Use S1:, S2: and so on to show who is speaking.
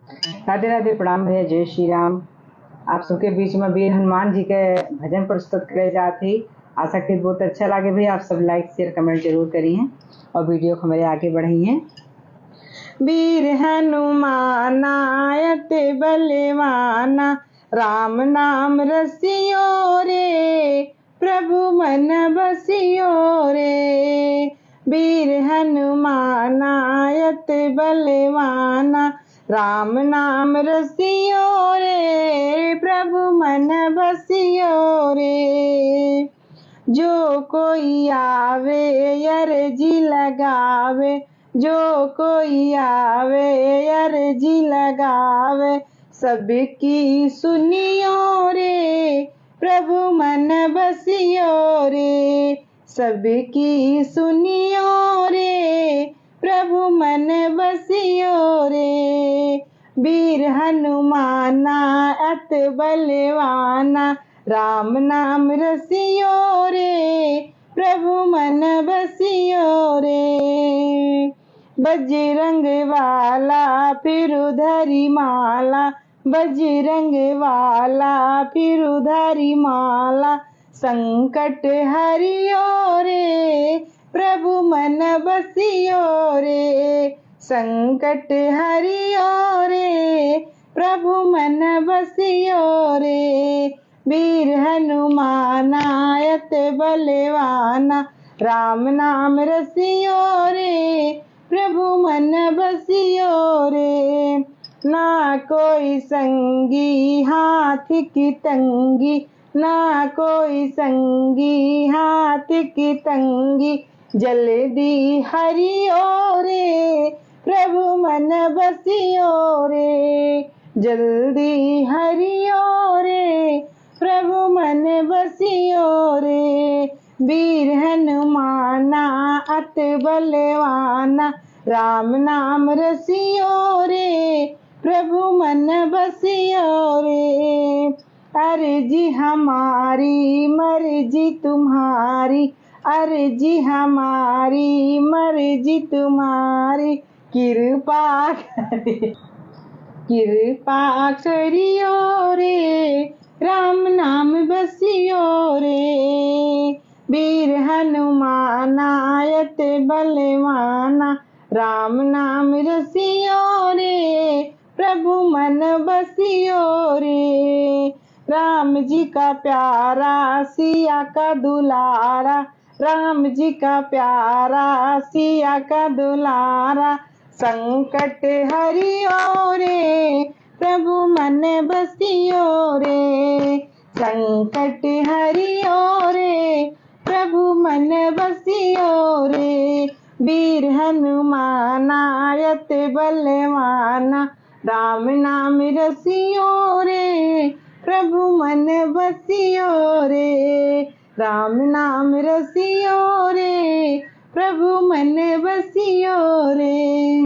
S1: राधे राधे, प्रणाम भैया, जय श्री राम। आप सबके बीच में वीर हनुमान जी के भजन प्रस्तुत करे जाते ही आशा करती बहुत अच्छा लगे भैया। आप सब लाइक शेयर कमेंट जरूर करिए और वीडियो को हमारे आगे बढ़ाइए। वीर हनुमान आयत बलवाना, राम नाम रसियो रे, प्रभु मन बसियो रे। वीर हनुमान आयत बलवाना, राम नाम रसियो रे, प्रभु मन बसियो रे। जो कोई आवे अर्जी लगावे, जो कोई आवे अर्जी लगावे, सबकी सुनियो रे, प्रभु मन बसियो रे। सबकी सुनियो रे, प्रभु मन बसियो रे। वीर हनुमान अत बलवाना, राम नाम रसियो रे, प्रभु मन बसियो रे। बजरंग वाला फिर धरी माला, बजरंग वाला फिर धरी माला, संकट हरियो रे, प्रभु मन बसियो रे। संकट हरियो रे, प्रभु मन बसियो रे। वीर हनुमान आयत बलवाना, राम नाम रसियो रे, प्रभु मन बसियो रे। ना कोई संगी हाथ की तंगी, ना कोई संगी हाथ की तंगी, जल्दी हरियो रे, प्रभु मन बसियो रे। जल्दी हरियो रे, प्रभु मन बसियो रे। वीर हनुमान अत बलवाना, राम नाम रसियो रे, प्रभु मन बसियो रे। अर्जी हमारी मर्जी तुम्हारी, अर्जी हमारी मर्जी तुम्हारी, कृपा कृपा करियो रे, राम नाम बसियो रे। वीर हनुमान आयत बलवाना, राम नाम रसियो रे, प्रभु मन बसियो रे। राम जी का प्यारा सिया का दुलारा, राम जी का प्यारा सिया का दुलारा, संकट हरियो रे, प्रभु मन बसियो रे। संकट हरियो रे, प्रभु मन बसियो रे। वीर हनुमान आयत बलवाना, राम नाम रसियो रे, प्रभु मन बसियो रे। राम नाम रसियो रे, प्रभु मन बसियो रे।